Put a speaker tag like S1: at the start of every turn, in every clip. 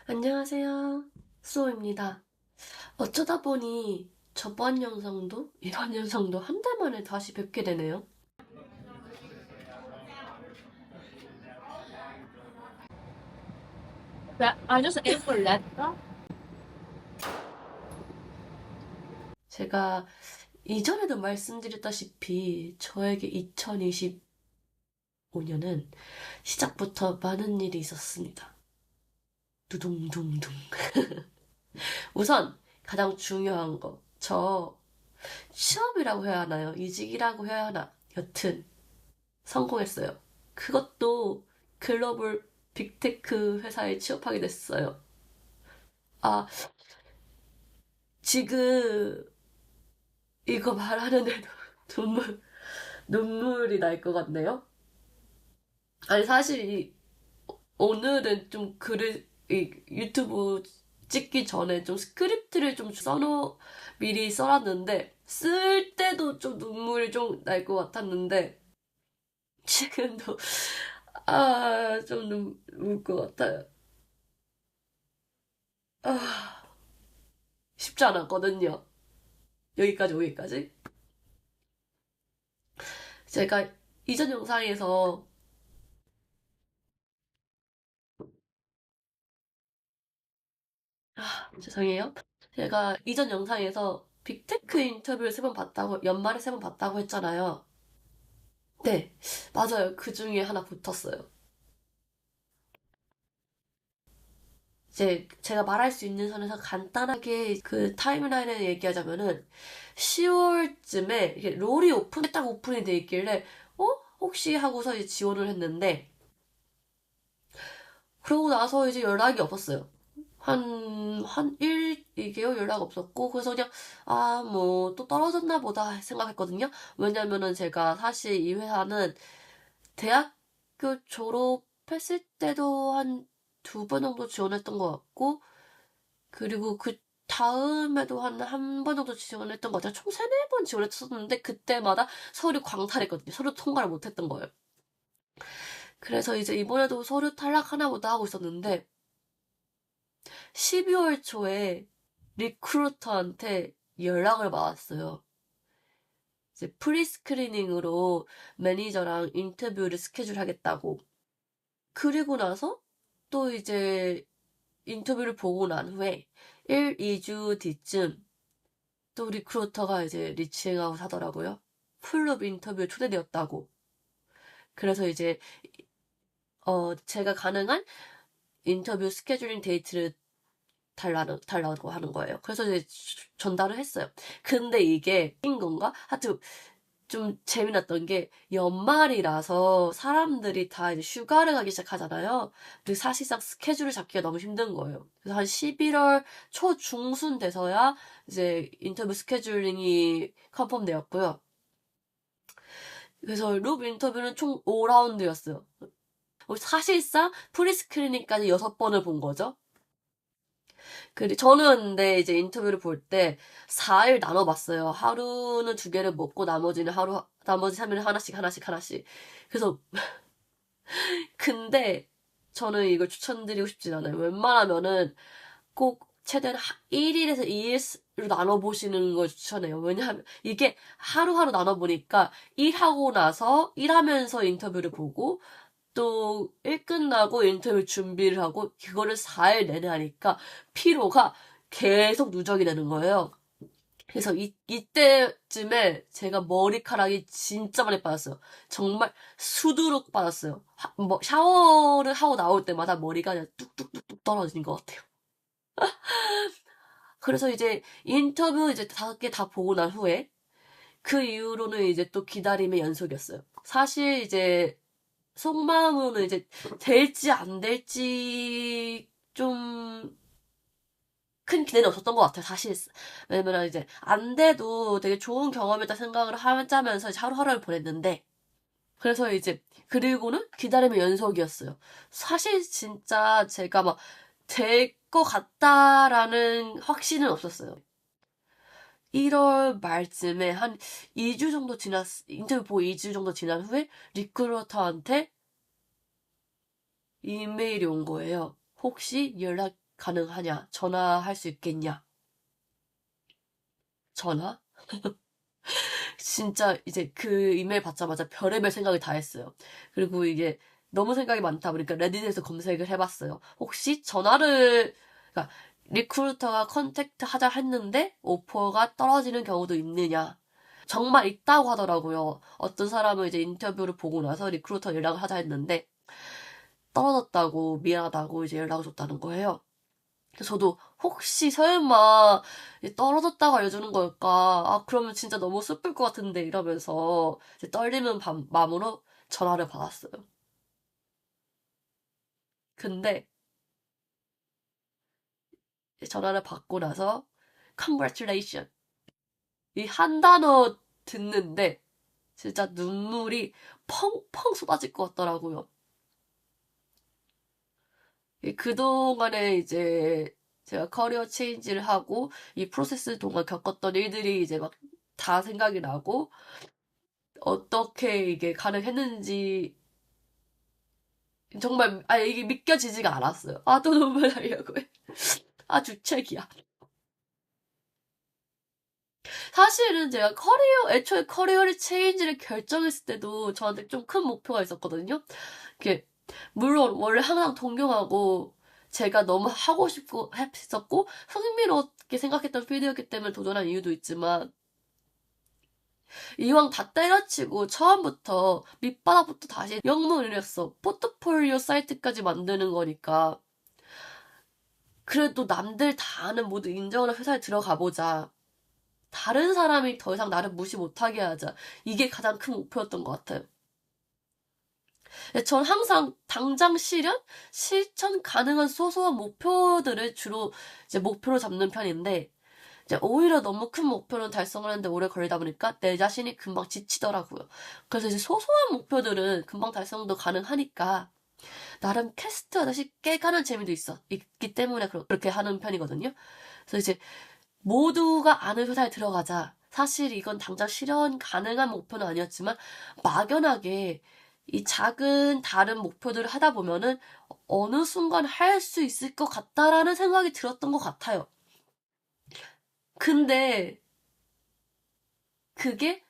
S1: 안녕하세요. 수호입니다. 어쩌다 보니 저번 영상도 이번 영상도 한 달 만에 다시 뵙게 되네요.
S2: I just aim for letter.
S1: 제가 이전에도 말씀드렸다시피 저에게 2025년은 시작부터 많은 일이 있었습니다. 두둥둥둥. 우선 가장 중요한 거, 저 취업이라고 해야 하나요? 이직이라고 해야 하나? 여튼 성공했어요. 그것도 글로벌 빅테크 회사에 취업하게 됐어요. 아, 지금 이거 말하는데도 눈물이 날 것 같네요. 아니, 사실 오늘은 좀 유튜브 찍기 전에 좀 스크립트를 좀 미리 써놨는데, 쓸 때도 좀 눈물이 좀 날 것 같았는데, 지금도, 좀 눈물 것 같아요. 아, 쉽지 않았거든요. 여기까지. 제가 이전 영상에서, 죄송해요. 제가 이전 영상에서 빅테크 인터뷰를 3번 봤다고, 연말에 3번 봤다고 했잖아요. 네, 맞아요. 그 중에 하나 붙었어요. 이제 제가 말할 수 있는 선에서 간단하게 그 타임라인을 얘기하자면은 10월쯤에 롤이 딱 오픈이 돼 있길래, 어? 혹시 하고서 이제 지원을 했는데, 그러고 나서 이제 연락이 없었어요. 한 2개월 연락 없었고, 그래서 그냥, 뭐, 또 떨어졌나 보다 생각했거든요. 왜냐면은 제가 사실 이 회사는 대학교 졸업했을 때도 한 2번 정도 지원했던 것 같고, 그리고 그 다음에도 한 번 정도 지원했던 것 같아요. 총 3, 4번 지원했었는데, 그때마다 서류 광탈했거든요. 서류 통과를 못했던 거예요. 그래서 이제 이번에도 서류 탈락하나 보다 하고 있었는데, 12월 초에 리크루터한테 연락을 받았어요. 이제 프리스크리닝으로 매니저랑 인터뷰를 스케줄 하겠다고. 그리고 나서 또 이제 인터뷰를 보고 난 후에 1, 2주 뒤쯤 또 리크루터가 이제 리칭아웃 하더라고요. 풀업 인터뷰에 초대되었다고. 그래서 이제 제가 가능한 인터뷰 스케줄링 데이트를 달라고 하는 거예요. 그래서 이제 전달을 했어요. 근데 이게 인 건가? 하여튼 좀 재미났던 게 연말이라서 사람들이 다 이제 휴가를 가기 시작하잖아요. 근데 사실상 스케줄을 잡기가 너무 힘든 거예요. 그래서 한 11월 초중순 돼서야 이제 인터뷰 스케줄링이 컨펌 되었고요. 그래서 룹 인터뷰는 총 5라운드였어요. 사실상 프리스크리닝까지 6번을 본 거죠. 저는 근데 이제 인터뷰를 볼 때 4일 나눠봤어요. 하루는 2개를 먹고 나머지 3일은 하나씩. 그래서, 근데 저는 이걸 추천드리고 싶진 않아요. 웬만하면은 꼭 최대한 1일에서 2일로 나눠보시는 걸 추천해요. 왜냐하면 이게 하루하루 나눠보니까 일하고 나서 일하면서 인터뷰를 보고 또 일 끝나고 인터뷰 준비를 하고 그거를 4일 내내 하니까 피로가 계속 누적이 되는 거예요. 그래서 이때쯤에 제가 머리카락이 진짜 많이 빠졌어요. 정말 수두룩 빠졌어요. 뭐 샤워를 하고 나올 때마다 머리가 그냥 뚝뚝뚝뚝 떨어지는 것 같아요. 그래서 이제 인터뷰 이제 5개 다 보고 난 후에 그 이후로는 이제 또 기다림의 연속이었어요. 사실 이제 속마음으로는 이제 될지 안 될지 좀 큰 기대는 없었던 것 같아요, 사실. 왜냐면 이제 안 돼도 되게 좋은 경험이다 생각을 하자면서 이제 하루하루를 보냈는데, 그래서 이제, 그리고는 기다림의 연속이었어요. 사실 진짜 제가 막 될 것 같다라는 확신은 없었어요. 1월 말쯤에 한 2주 정도 인터뷰 보고 2주 정도 지난 후에 리크루터한테 이메일이 온 거예요. 혹시 연락 가능하냐? 전화할 수 있겠냐? 전화? 진짜 이제 그 이메일 받자마자 별의별 생각을 다 했어요. 그리고 이게 너무 생각이 많다 보니까 레딧에서 검색을 해봤어요. 혹시 전화를, 그러니까 리크루터가 컨택트 하자 했는데 오퍼가 떨어지는 경우도 있느냐? 정말 있다고 하더라고요. 어떤 사람은 이제 인터뷰를 보고 나서 리크루터 연락을 하자 했는데 떨어졌다고 미안하다고 이제 연락을 줬다는 거예요. 그래서 저도 혹시 설마 떨어졌다고 알려주는 걸까? 아, 그러면 진짜 너무 슬플 것 같은데 이러면서 이제 떨리는 마음으로 전화를 받았어요. 근데 전화를 받고 나서 congratulation 이 한 단어 듣는데 진짜 눈물이 펑펑 쏟아질 것 같더라고요. 그동안에 이제 제가 커리어 체인지를 하고 이 프로세스 동안 겪었던 일들이 이제 막 다 생각이 나고 어떻게 이게 가능했는지 정말 아 이게 믿겨지지가 않았어요. 아 또 눈물 나려고 해. 아 주책이야. 사실은 제가 애초에 커리어를 체인지를 결정했을 때도 저한테 좀 큰 목표가 있었거든요. 이게 물론 원래 항상 동경하고 제가 너무 하고 싶고 했었고 흥미롭게 생각했던 필드였기 때문에 도전한 이유도 있지만 이왕 다 때려치고 처음부터 밑바닥부터 다시 영문이랬어. 포트폴리오 사이트까지 만드는 거니까 그래도 남들 다 아는 모두 인정하는 회사에 들어가 보자. 다른 사람이 더 이상 나를 무시 못하게 하자. 이게 가장 큰 목표였던 것 같아요. 전 항상 당장 실천 가능한 소소한 목표들을 주로 이제 목표로 잡는 편인데, 이제 오히려 너무 큰 목표는 달성하는데 오래 걸리다 보니까 내 자신이 금방 지치더라고요. 그래서 이제 소소한 목표들은 금방 달성도 가능하니까, 나름 퀘스트 하듯이 깨가는 재미도 있기 때문에 그렇게 하는 편이거든요. 그래서 이제 모두가 아는 회사에 들어가자. 사실 이건 당장 실현 가능한 목표는 아니었지만 막연하게 이 작은 다른 목표들을 하다 보면은 어느 순간 할 수 있을 것 같다라는 생각이 들었던 것 같아요. 근데 그게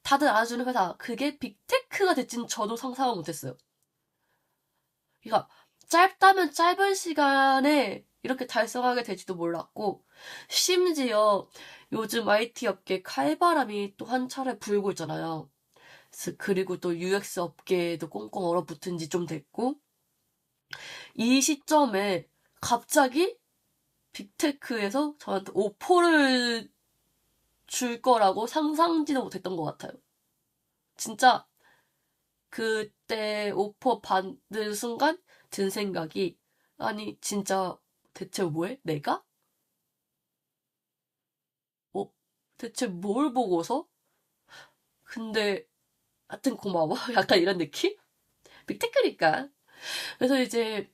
S1: 다들 알아주는 회사, 그게 빅테크가 될지는 저도 상상을 못했어요. 그러니까 짧다면 짧은 시간에 이렇게 달성하게 될지도 몰랐고 심지어 요즘 IT 업계 칼바람이 또 한 차례 불고 있잖아요. 그리고 또 UX 업계에도 꽁꽁 얼어붙은 지 좀 됐고 이 시점에 갑자기 빅테크에서 저한테 오퍼를 줄 거라고 상상지도 못했던 것 같아요. 진짜 그때 오퍼 받는 순간 든 생각이 아니 진짜 대체 뭐해? 내가? 어? 대체 뭘 보고서? 근데 하여튼 고마워. 약간 이런 느낌? 빅테크니까. 그래서 이제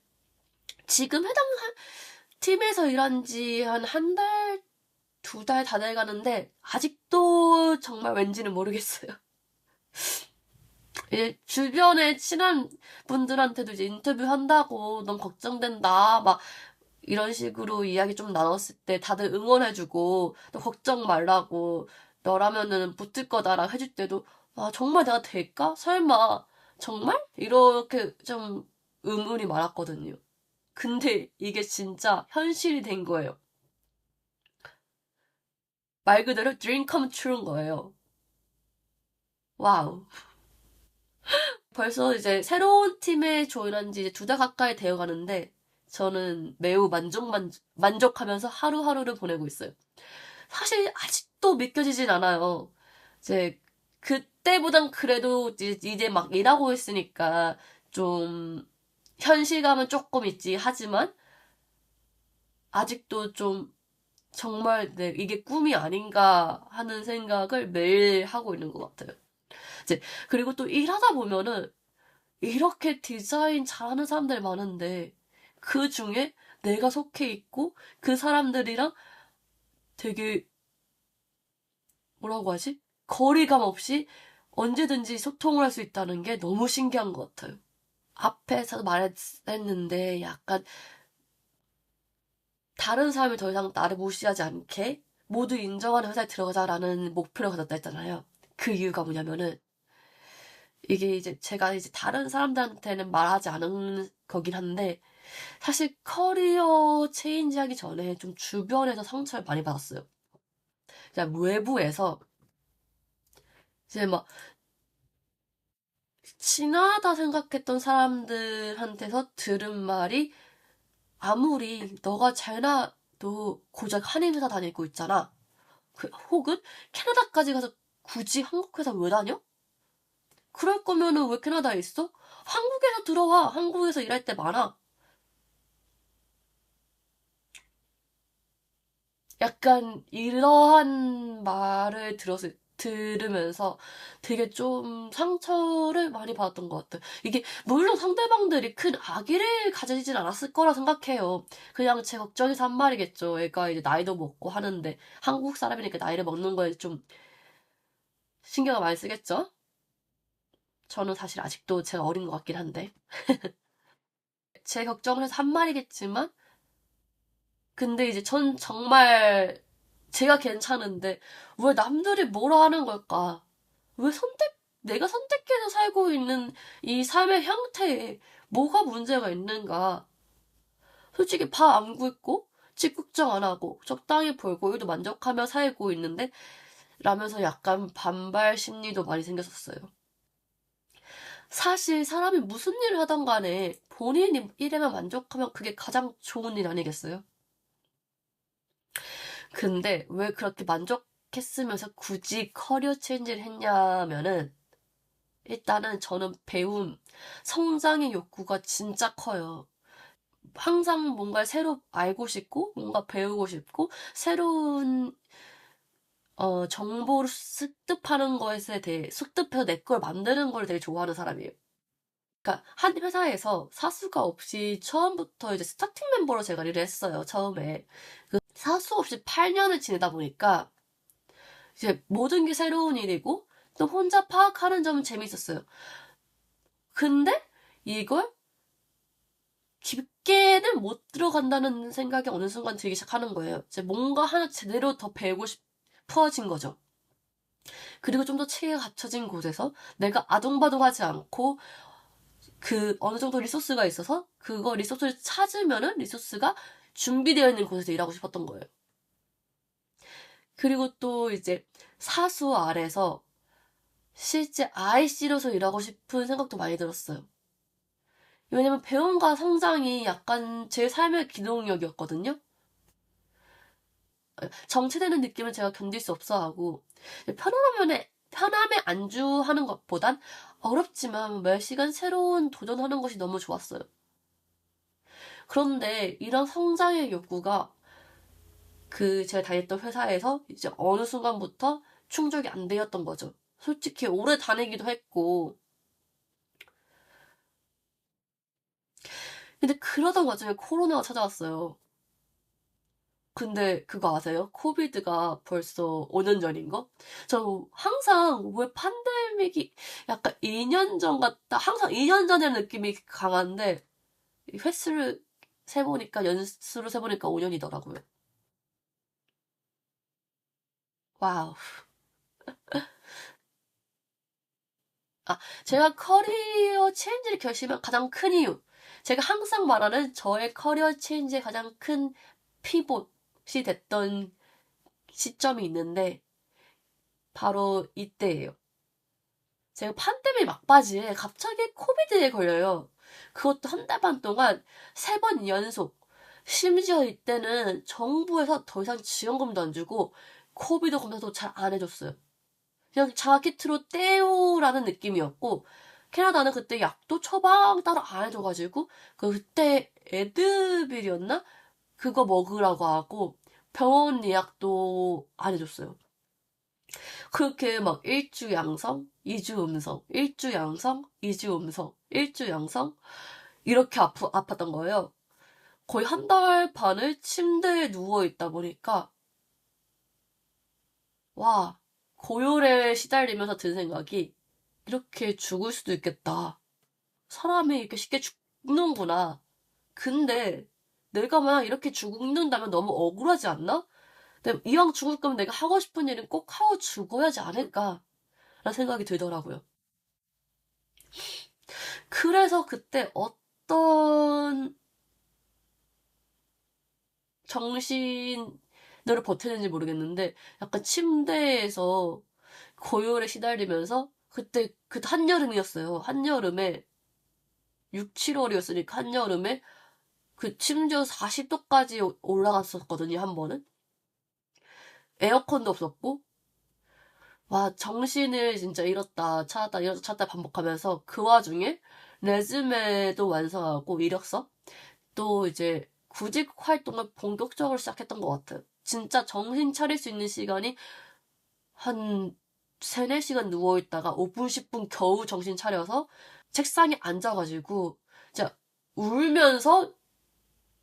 S1: 지금 해당 팀에서 일한 지 한 달, 두 달 다 돼가는데 아직도 정말 왠지는 모르겠어요. 이제 주변에 친한 분들한테도 이제 인터뷰한다고 너무 걱정된다. 막 이런 식으로 이야기 좀 나눴을 때 다들 응원해주고 또 걱정 말라고 너라면은 붙을 거다라고 해줄 때도 아 정말 내가 될까? 설마 정말? 이렇게 좀 의문이 많았거든요. 근데 이게 진짜 현실이 된 거예요. 말 그대로 dream come true인 거예요. 와우. 벌써 이제 새로운 팀에 조인한 지 이제 두 달 가까이 되어 가는데 저는 매우 만족하면서 하루하루를 보내고 있어요. 사실 아직도 믿겨지진 않아요. 이제 그때보단 그래도 이제 막 일하고 있으니까 좀 현실감은 조금 있지 하지만 아직도 좀 정말 이게 꿈이 아닌가 하는 생각을 매일 하고 있는 것 같아요. 이제 그리고 또 일하다 보면은 이렇게 디자인 잘하는 사람들 많은데 그 중에 내가 속해 있고 그 사람들이랑 되게 뭐라고 하지? 거리감 없이 언제든지 소통을 할 수 있다는 게 너무 신기한 것 같아요. 앞에서 말했는데 약간 다른 사람이 더 이상 나를 무시하지 않게 모두 인정하는 회사에 들어가자라는 목표를 가졌다 했잖아요. 그 이유가 뭐냐면은 이게 이제 제가 이제 다른 사람들한테는 말하지 않은 거긴 한데 사실 커리어 체인지 하기 전에 좀 주변에서 상처를 많이 받았어요. 그냥 외부에서 이제 막 친하다 생각했던 사람들한테서 들은 말이 아무리 너가 잘나도 고작 한인 회사 다니고 있잖아. 혹은 캐나다까지 가서 굳이 한국 회사 왜 다녀? 그럴 거면은 왜 캐나다에 있어? 한국에서 들어와. 한국에서 일할 때 많아. 약간 이러한 말을 들으면서 되게 좀 상처를 많이 받았던 것 같아요. 이게 물론 상대방들이 큰 악의를 가지진 않았을 거라 생각해요. 그냥 제 걱정에서 한 말이겠죠. 애가 이제 나이도 먹고 하는데 한국 사람이니까 나이를 먹는 거에 좀 신경을 많이 쓰겠죠? 저는 사실 아직도 제가 어린 것 같긴 한데. 제 걱정을 해서 한 말이겠지만 근데 이제 전 정말 제가 괜찮은데 왜 남들이 뭐라 하는 걸까? 왜 내가 선택해서 살고 있는 이 삶의 형태에 뭐가 문제가 있는가? 솔직히 밥 안 굶고 집 걱정 안 하고 적당히 벌고 일도 만족하며 살고 있는데 라면서 약간 반발 심리도 많이 생겼었어요. 사실 사람이 무슨 일을 하던 간에 본인이 일에만 만족하면 그게 가장 좋은 일 아니겠어요? 근데 왜 그렇게 만족했으면서 굳이 커리어 체인지를 했냐면은 일단은 저는 성장의 욕구가 진짜 커요. 항상 뭔가를 새로 알고 싶고, 뭔가 배우고 싶고, 새로운, 정보를 습득하는 것에 대해, 습득해서 내 걸 만드는 걸 되게 좋아하는 사람이에요. 그러니까, 한 회사에서 사수가 없이 처음부터 이제 스타팅 멤버로 제가 일을 했어요, 처음에. 그 사수 없이 8년을 지내다 보니까, 이제 모든 게 새로운 일이고, 또 혼자 파악하는 점은 재밌었어요. 근데, 이걸 깊게는 못 들어간다는 생각이 어느 순간 들기 시작하는 거예요. 이제 뭔가 하나 제대로 더 배우고 싶어진 거죠. 그리고 좀 더 체계가 갖춰진 곳에서 내가 아둥바둥하지 않고 그 어느 정도 리소스가 있어서 그거 리소스를 찾으면은 리소스가 준비되어 있는 곳에서 일하고 싶었던 거예요. 그리고 또 이제 사수 아래서 실제 IC로서 일하고 싶은 생각도 많이 들었어요. 왜냐면 배움과 성장이 약간 제 삶의 기동력이었거든요. 정체되는 느낌을 제가 견딜 수 없어 하고, 편함에 안주하는 것보단 어렵지만 매 시간 새로운 도전하는 것이 너무 좋았어요. 그런데 이런 성장의 욕구가 제가 다녔던 회사에서 이제 어느 순간부터 충족이 안 되었던 거죠. 솔직히 오래 다니기도 했고, 근데 그러던 와중에 코로나가 찾아왔어요. 근데 그거 아세요? 코비드가 벌써 5년 전인 거? 저 항상 왜 팬데믹이 약간 2년 전 같다. 항상 2년 전이라는 느낌이 강한데 이 연수를 세보니까 5년이더라고요. 와우. 아, 제가 커리어 체인지를 결심한 가장 큰 이유. 제가 항상 말하는 저의 커리어 체인지의 가장 큰 피봇이 됐던 시점이 있는데 바로 이때예요. 제가 팬데믹 막바지에 갑자기 코비드에 걸려요. 그것도 한 달 반 동안 3번 연속. 심지어 이때는 정부에서 더 이상 지원금도 안 주고 코비드 검사도 잘 안 해줬어요. 그냥 자기트로 떼요라는 느낌이었고 캐나다는 그때 약도 처방 따로 안 해줘가지고 그때 에드빌이었나? 그거 먹으라고 하고 병원 예약도 안 해줬어요. 그렇게 막 1주 양성, 2주 음성, 1주 양성, 2주 음성, 1주 양성 이렇게 아팠던 거예요. 거의 한 달 반을 침대에 누워 있다 보니까 와 고열에 시달리면서 든 생각이 이렇게 죽을 수도 있겠다. 사람이 이렇게 쉽게 죽는구나. 근데 내가 만약 이렇게 죽는다면 너무 억울하지 않나? 근데 이왕 죽을 거면 내가 하고 싶은 일은 꼭 하고 죽어야지 않을까? 라는 생각이 들더라고요. 그래서 그때 어떤 정신으로 버텼는지 모르겠는데 약간 침대에서 고열에 시달리면서 그때 한여름이었어요. 한여름에 6, 7월이었으니까 한여름에 그 심지어 40도까지 올라갔었거든요, 한 번은. 에어컨도 없었고 와, 정신을 진짜 잃었다, 찾았다, 잃었다, 찾았다 반복하면서 그 와중에 레즈메도 완성하고 이력서 또 이제 구직 활동을 본격적으로 시작했던 것 같아요. 진짜 정신 차릴 수 있는 시간이 한 3, 4시간 누워있다가 5분, 10분 겨우 정신 차려서 책상에 앉아가지고 진짜 울면서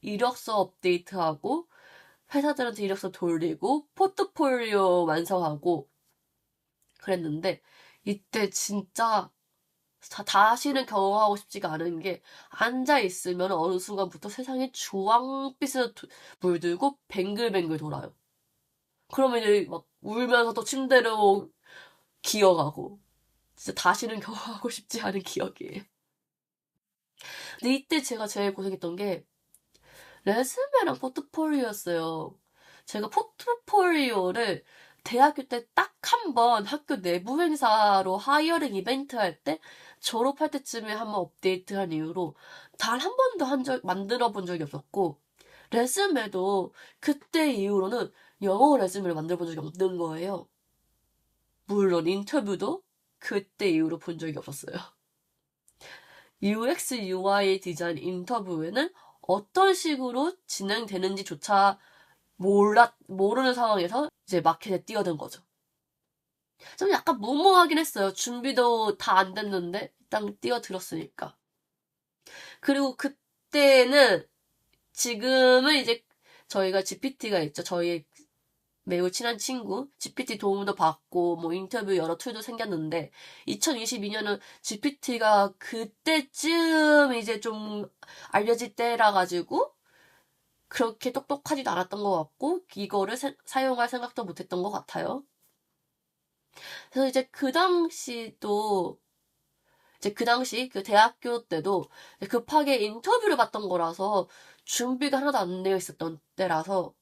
S1: 이력서 업데이트하고 회사들한테 이력서 돌리고 포트폴리오 완성하고 그랬는데 이때 진짜 다시는 경험하고 싶지가 않은 게 앉아 있으면 어느 순간부터 세상에 주황빛으로 물들고 뱅글뱅글 돌아요. 그러면 이제 막 울면서 또 침대로 기어가고 진짜 다시는 경험하고 싶지 않은 기억이에요. 근데 이때 제가 제일 고생했던 게 레즈메랑 포트폴리오였어요. 제가 포트폴리오를 대학교 때 딱 한 번 학교 내부 행사로 하이어링 이벤트 할 때 졸업할 때쯤에 한번 업데이트한 이후로 단 한 번도 만들어 본 적이 없었고 레즈메도 그때 이후로는 영어 레즈메를 만들어 본 적이 없는 거예요. 물론 인터뷰도 그때 이후로 본 적이 없었어요. UX, UI 디자인 인터뷰에는 어떤 식으로 진행되는지조차 모르는 상황에서 이제 마켓에 뛰어든 거죠. 좀 약간 무모하긴 했어요. 준비도 다 안 됐는데, 일단 뛰어들었으니까. 그리고 그때는, 지금은 이제 저희가 GPT가 있죠. 저희 매우 친한 친구, GPT 도움도 받고, 뭐 인터뷰 여러 툴도 생겼는데, 2022년은 GPT가 그때쯤 이제 좀 알려질 때라 가지고, 그렇게 똑똑하지도 않았던 것 같고, 이거를 사용할 생각도 못했던 것 같아요. 그래서 이제 그 당시 그 대학교 때도 급하게 인터뷰를 받던 거라서 준비가 하나도 안 되어 있었던 때라서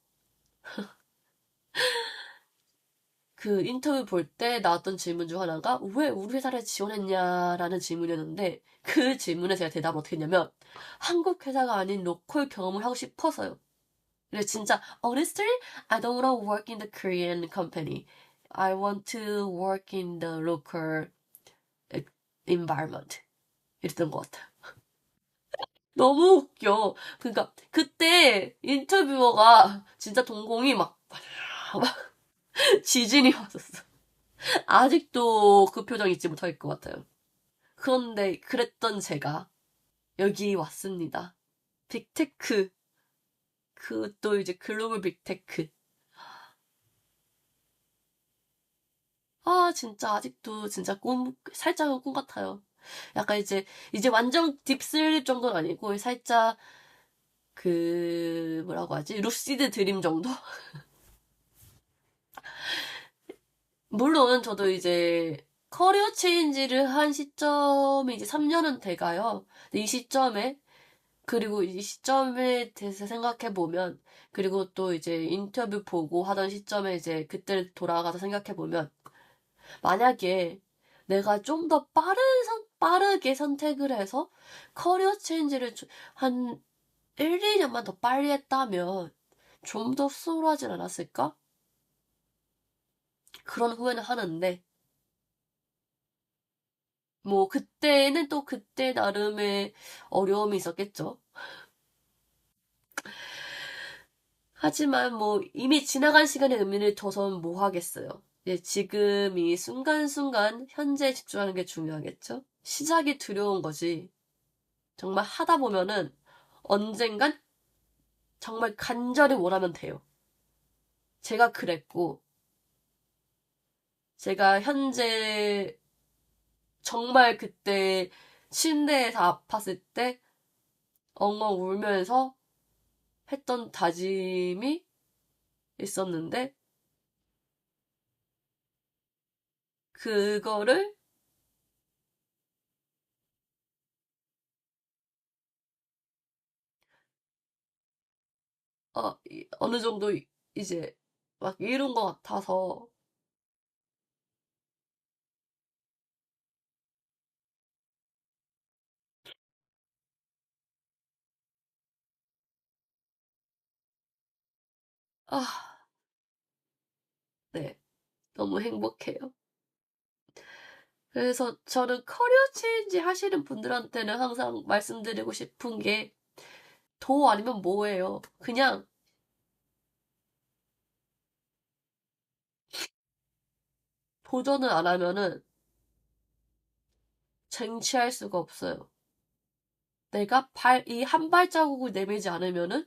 S1: 그 인터뷰 볼 때 나왔던 질문 중 하나가 왜 우리 회사를 지원했냐라는 질문이었는데 그 질문에 제가 대답을 어떻게 했냐면 한국 회사가 아닌 로컬 경험을 하고 싶어서요. 그래서 진짜 honestly, I don't want to work in the Korean company. I want to work in the local environment. 이랬던 것 같아요. 너무 웃겨. 그러니까 그때 인터뷰어가 진짜 동공이 막 지진이 왔었어. 아직도 그 표정 잊지 못할 것 같아요. 그런데 그랬던 제가 여기 왔습니다. 빅테크. 그또 이제 글로벌 빅테크. 아, 진짜 아직도 진짜 살짝은 꿈 같아요. 약간 이제 완전 딥슬립 정도는 아니고, 살짝, 뭐라고 하지? 루시드 드림 정도? 물론 저도 이제 커리어 체인지를 한 시점이 이제 3년은 돼가요. 근데 이 시점에, 그리고 이 시점에 대해서 생각해보면, 그리고 또 이제 인터뷰 보고 하던 시점에 이제 그때를 돌아가서 생각해보면, 만약에 내가 좀 더 빠르게 선택을 해서 커리어 체인지를 한 1, 2년만 더 빨리 했다면 좀 더 수월하진 않았을까? 그런 후회는 하는데, 뭐, 그때는 또 그때 나름의 어려움이 있었겠죠. 하지만 뭐, 이미 지나간 시간의 의미를 둬선 뭐 하겠어요. 지금 이 순간순간 현재에 집중하는 게 중요하겠죠? 시작이 두려운 거지. 정말 하다 보면은 언젠간 정말 간절히 원하면 돼요. 제가 그랬고, 제가 현재 정말 그때 침대에서 아팠을 때 엉엉 울면서 했던 다짐이 있었는데, 그거를, 어느 정도 이제 막 이룬 것 같아서, 아, 네. 너무 행복해요. 그래서 저는 커리어 체인지 하시는 분들한테는 항상 말씀드리고 싶은 게, 도 아니면 뭐예요. 그냥 도전을 안 하면은 쟁취할 수가 없어요. 내가 이 한 발자국을 내밀지 않으면은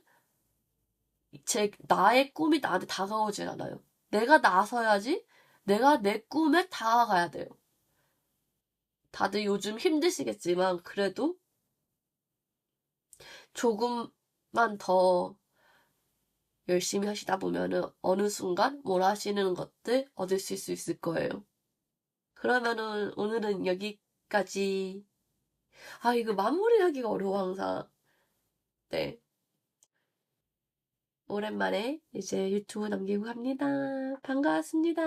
S1: 나의 꿈이 나한테 다가오질 않아요. 내가 나서야지 내가 내 꿈에 다가가야 돼요. 다들 요즘 힘드시겠지만 그래도 조금만 더 열심히 하시다 보면은 어느 순간 원하시는 것들 얻으실 수 있을 거예요. 그러면은 오늘은 여기까지. 아, 이거 마무리하기가 어려워, 항상. 네. 오랜만에 이제 유튜브 남기고 합니다. 반가웠습니다.